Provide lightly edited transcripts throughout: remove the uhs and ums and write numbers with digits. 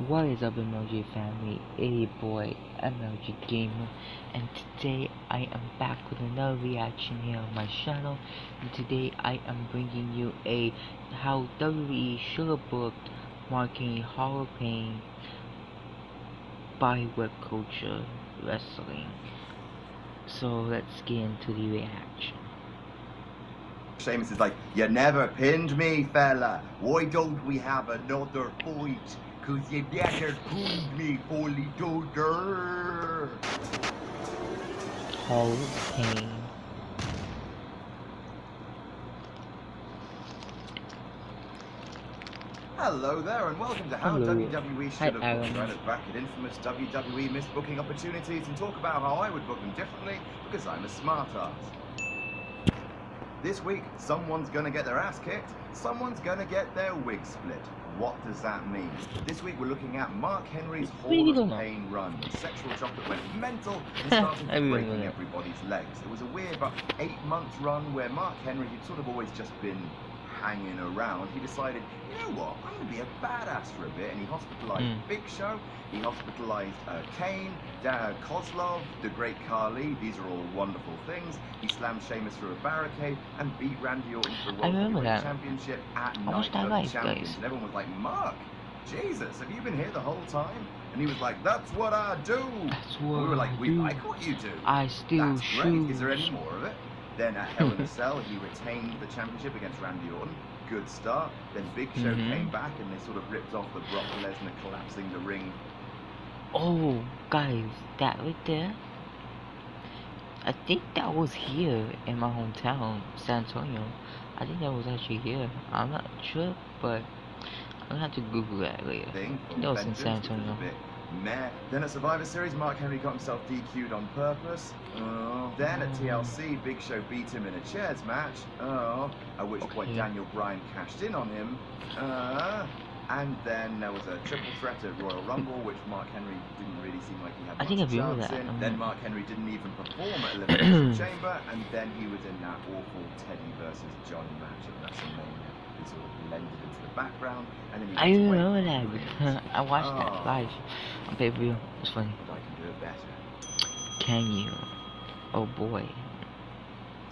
What is up, MLG family? It's your boy MLG Gamer, and today I am back with another reaction here on my channel. And today I am bringing you a how WWE should have booked marking Hall of Fame by WhatCulture Wrestling. So let's get into the reaction. Sheamus is like, you never pinned me, fella. Why don't we have another fight? Cause you never pinned me, holy doder. Hall of Fame. Hello there, and welcome to how Hello. WWE should have Hi, booked. Right at back at infamous WWE missed booking opportunities and talk about how I would book them differently because I'm a smartass. This week, someone's gonna get their ass kicked, someone's gonna get their wig split. What does that mean? This week we're looking at Mark Henry's Hall of Pain run. Sexual chocolate went mental and started breaking everybody's legs. It was a weird about 8-month run where Mark Henry, who'd sort of always just been hanging around, he decided, you know what, I'm going to be a badass for a bit, and he hospitalized Big Show, he hospitalized Kane, Kozlov, the Great Khali. These are all wonderful things. He slammed Sheamus through a barricade and beat Randy Orton for the World Heavyweight Championship at Night of Champions. And everyone was like, Mark, Jesus, have you been here the whole time? And he was like, that's what I do. And we were like, we like what you do. I still That's great. Is there any more of it? Then at Hell in a Cell, he retained the championship against Randy Orton. Good start. Then Big Show came back and they sort of ripped off the Brock Lesnar collapsing the ring. Oh, guys, that right there, I think that was here in my hometown, San Antonio. I think that was actually here. I'm not sure, but I'm gonna have to Google that later. I think that was in San Antonio. Then at Survivor Series, Mark Henry got himself DQ'd on purpose. Then at TLC, Big Show beat him in a chairs match. At which point Daniel Bryan cashed in on him. And then there was a triple threat at Royal Rumble, which Mark Henry didn't really seem like he had much chance in. Then Mark Henry didn't even perform at Elimination Chamber, and then he was in that awful Teddy versus Johnny match at WrestleMania. He sort of blended into the background, and then he I remember that. I watched that live on pay-per-view. It was funny. But I can do it better. Can you? Oh boy.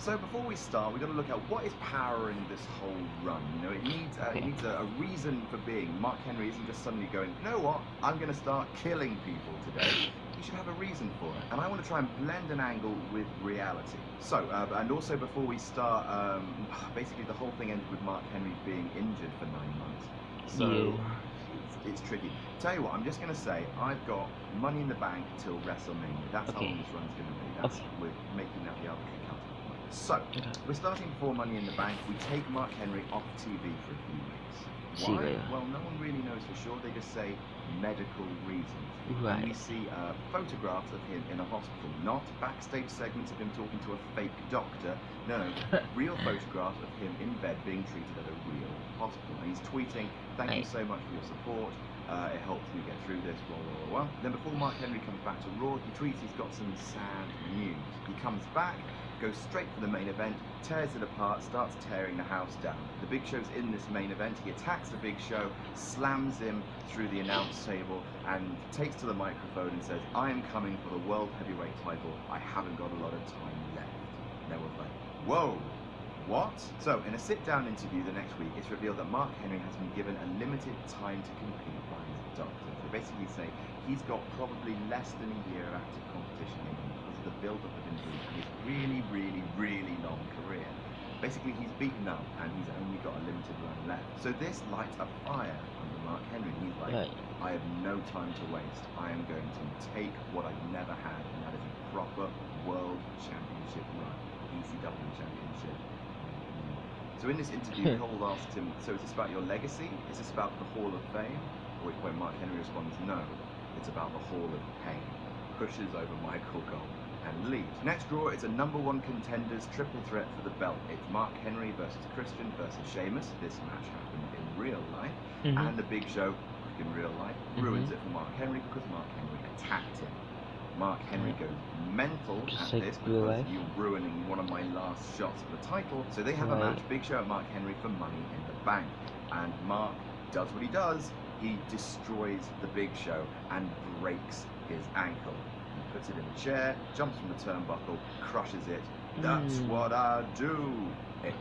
So before we start, we've got to look at what is powering this whole run. You know, it needs a reason for being. Mark Henry isn't just suddenly going, you know what, I'm going to start killing people today. You should have a reason for it. And I want to try and blend an angle with reality. So, and also before we start, basically the whole thing ended with Mark Henry being injured for 9 months. So it's tricky. Tell you what, I'm just going to say, I've got Money in the Bank till WrestleMania. That's how long this run's going to be. That's, we're making that the arbitrary cut. So, we're starting before Money in the Bank. We take Mark Henry off TV for a few weeks. Why? Well, no one really knows for sure. They just say medical reasons. And we see photographs of him in a hospital, not backstage segments of him talking to a fake doctor. No, real photographs of him in bed being treated at a real hospital. And he's tweeting, thank you so much for your support. It helps me get through this, blah, blah, blah. Then before Mark Henry comes back to Raw, he tweets he's got some sad news. He comes back, goes straight for the main event, tears it apart, starts tearing the house down. The Big Show's in this main event. He attacks the Big Show, slams him through the announce table, and takes to the microphone and says, I am coming for the World Heavyweight title. I haven't got a lot of time left. And everyone's like, whoa, what? So, in a sit-down interview the next week, it's revealed that Mark Henry has been given a limited time to compete by his doctor. They basically say he's got probably less than a year of active competition in him because of the build-up of injuries and his really long career. Basically, he's beaten up and he's only got a limited run left. So this lights a fire under Mark Henry. He's like, I have no time to waste. I am going to take what I've never had, and that is a proper World Championship run, ECW Championship. So in this interview, Cole asked him, so is this about your legacy? Is this about the Hall of Fame? At which point Mark Henry responds, no, it's about the Hall of Pain. Pushes over Michael Cole and leaves. Next draw is a #1 contenders triple threat for the belt. It's Mark Henry versus Christian versus Sheamus. This match happened in real life. And the Big Show, in real life, ruins it for Mark Henry because Mark Henry attacked him. Mark Henry goes mental at this because you're ruining one of my last shots for the title. So they have a match, Big Show and Mark Henry, for Money in the Bank. And Mark does what he does, he destroys the Big Show and breaks his ankle. He puts it in a chair, jumps from the turnbuckle, crushes it. That's what I do,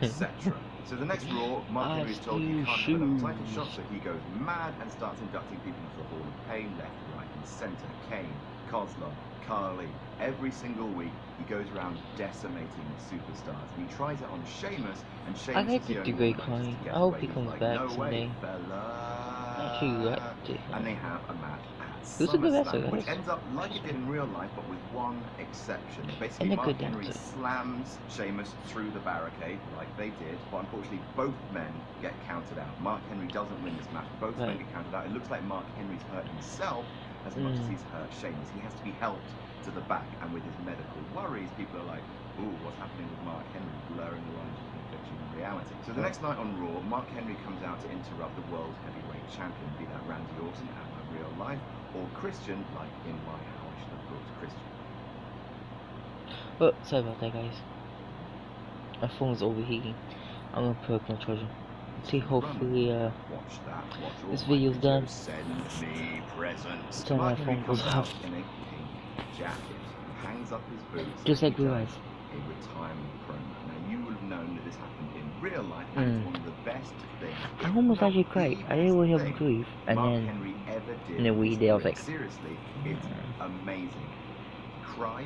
etc. So the next Raw, Mark Henry is told he can't have enough title shots, so he goes mad and starts inducting people into the Hall of Pain, left, right, and centre. Kane, Kozlov, Carly. Every single week, he goes around decimating superstars. And he tries it on Sheamus, and Sheamus is the only one who manages to get I hope away. he He's comes like, back no someday. way, fella. Actually, what? And they have a match at Who's a good SummerSlam, wrestler, which ends up like it did in real life, but with one exception. Basically, And a Mark good Henry dancer. slams Sheamus through the barricade, like they did, but unfortunately both men get counted out. Mark Henry doesn't win this match, both men get counted out. It looks like Mark Henry's hurt himself as much as he's hurt Sheamus. He has to be helped to the back, and with his medical worries, people are like, ooh, what's happening with Mark Henry, blurring the lines between fiction and reality. So the next night on Raw, Mark Henry comes out to interrupt the World Heavyweight Champion, be that Randy Orton out of real life, or Christian, like in my How I Should Have Booked Christian. Oh, sorry about that, guys. My phone's overheating. I'm gonna put up my charger. See, hopefully, watch that. Watch all this my video's done. videos. Send me presents. So my Mark Henry phone comes goes out off. in a pink jacket, hangs up his boots, Just and like he real does life. a retirement promo. Now you would have known that this happened in real life, and it's one of the best things. I almost actually cried. I didn't really have a grief, and Mark then Henry ever did. and then we did. I was like, seriously, it's amazing. He cried.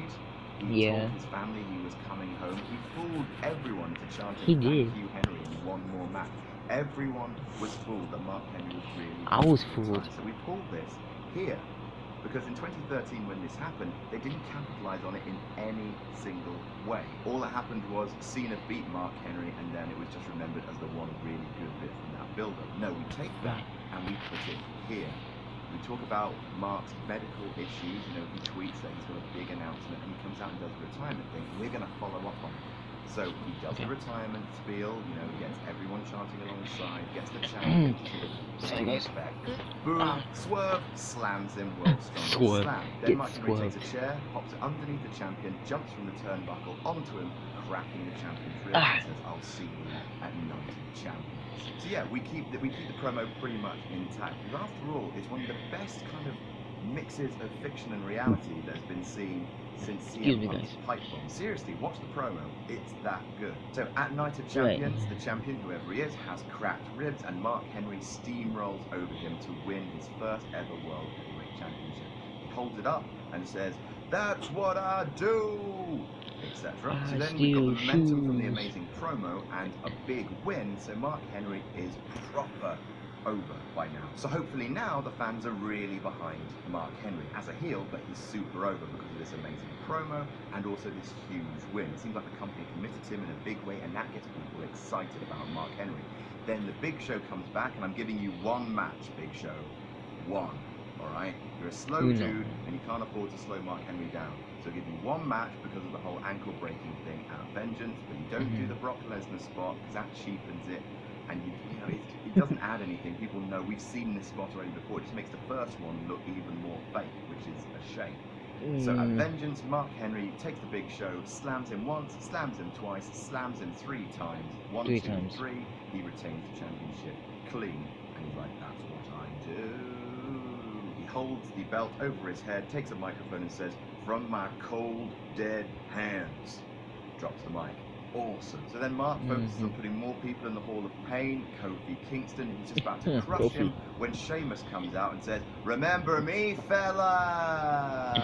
He yeah. told his family he was coming home. He fooled everyone into chanting He "Thank did. you, Henry" in one more match. Everyone was fooled that Mark Henry was really. I was fooled. So we pulled this here because in 2013, when this happened, they didn't capitalize on it in any single way. All that happened was Cena beat Mark Henry, and then it was just remembered as the one really good bit from that build-up. No, we take that and we put it here. We talk about Mark's medical issues. You know, he tweets that he's got a big announcement, and he comes out and does a retirement thing. We're going to follow up on it. So he does a retirement spiel, you know, gets everyone chanting alongside, gets the champion to sort of respect. Boom, swerve, slams him, world's strongest slam. Then Mark Henry takes a chair, pops it underneath the champion, jumps from the turnbuckle onto him, cracking the champion's rib, and says, "I'll see you at Night of Champions." So yeah, we keep the promo pretty much intact. Because after all, it's one of the best kind of mixes of fiction and reality that has been seen since CM Punk's pipe bomb. Seriously, watch the promo. It's that good. So at Night of Champions, the champion, whoever he is, has cracked ribs, and Mark Henry steamrolls over him to win his first ever World Heavyweight Championship. He holds it up and says, "That's what I do," etc. So then we've got the momentum from the amazing promo and a big win, so Mark Henry is proper over by now. So hopefully now the fans are really behind Mark Henry as a heel, but he's super over because of this amazing promo and also this huge win. It seems like the company committed to him in a big way, and that gets people excited about Mark Henry. Then the Big Show comes back, and I'm giving you one match, Big Show. One. Alright? You're a slow dude, and you can't afford to slow Mark Henry down. So I'll give you one match because of the whole ankle breaking thing at Vengeance, but you don't do the Brock Lesnar spot because that cheapens it. And you know, it doesn't add anything. People know we've seen this spot already before. It just makes the first one look even more fake, which is a shame. So at Vengeance, Mark Henry takes the Big Show, slams him once, slams him twice, slams him 3 times. 1, 2, 3. He retains the championship clean, and he's like, "That's what I do." He holds the belt over his head, takes a microphone, and says, "From my cold, dead hands." Drops the mic. Awesome. So then Mark focuses on putting more people in the Hall of Pain. Kofi Kingston, he's just about to crush him when Sheamus comes out and says, "Remember me, fella?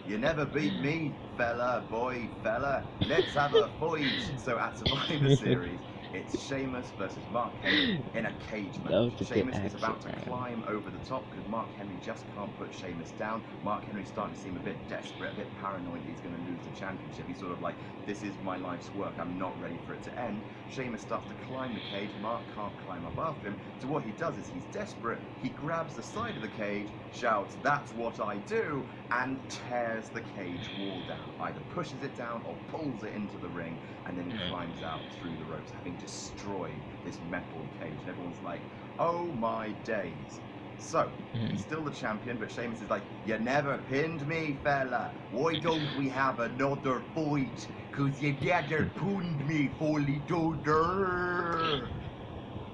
You never beat me, fella, boy, fella. Let's have a fight." So at Survivor Series, it's Sheamus versus Mark Henry in a cage match. Sheamus is about to climb over the top because Mark Henry just can't put Sheamus down. Mark Henry's starting to seem a bit desperate, a bit paranoid he's going to lose the championship. He's sort of like, "This is my life's work, I'm not ready for it to end." Sheamus starts to climb the cage, Mark can't climb up after him. So what he does is he's desperate, he grabs the side of the cage, shouts, "That's what I do," and tears the cage wall down. Either pushes it down or pulls it into the ring, and then he climbs out through the ropes, having destroyed this metal cage. And everyone's like, "Oh my days." So, he's still the champion, but Sheamus is like, "You never pinned me, fella. Why don't we have another fight? Cause you never pinned me, fully doder."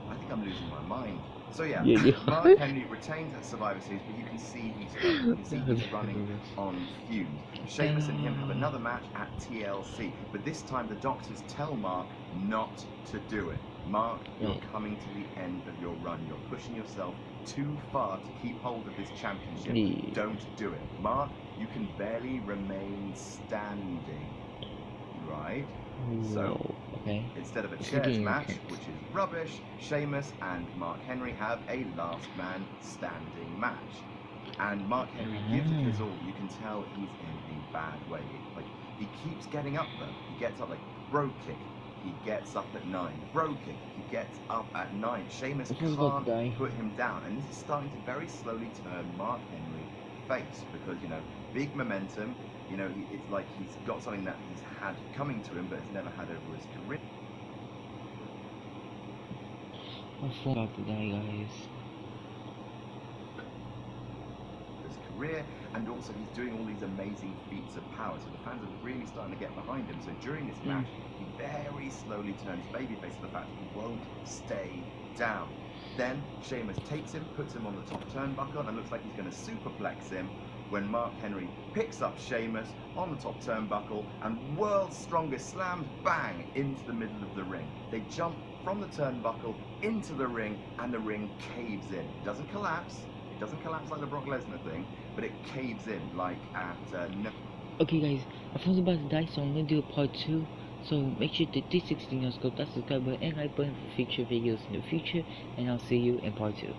I think I'm losing my mind. So yeah, Yeah. Mark Henry retains at Survivor Series, but you can see he's struggling. You can see he's running on fumes. Sheamus and him have another match at TLC, but this time the doctors tell Mark not to do it. Mark, you're coming to the end of your run. You're pushing yourself too far to keep hold of this championship. Yeah. Don't do it. Mark, you can barely remain standing. Right? So, instead of a chairs match, which is rubbish, Sheamus and Mark Henry have a last man standing match. And Mark Henry gives it his all. You can tell he's in a bad way. Like, he keeps getting up though. He gets up like bro kick. He gets up at 9. Bro kick. He gets up at 9. Sheamus can't put him down. And this is starting to very slowly turn Mark Henry face because, you know, big momentum. You know, it's like he's got something that he's had coming to him, but has never had over his career. What's about today, guys? His career, and also he's doing all these amazing feats of power. So the fans are really starting to get behind him. So during this match, he very slowly turns babyface to the fact that he won't stay down. Then Sheamus takes him, puts him on the top turnbuckle, and looks like he's going to superplex him. When Mark Henry picks up Sheamus on the top turnbuckle and world's strongest slams bang into the middle of the ring. They jump from the turnbuckle into the ring and the ring caves in. It doesn't collapse. It doesn't collapse like the Brock Lesnar thing, but it caves in like at no. Okay guys, my phone's about to die, so I'm gonna do a part 2. So make sure to hit 16 subscribe, that subscribe button and like button for future videos in the future, and I'll see you in part 2.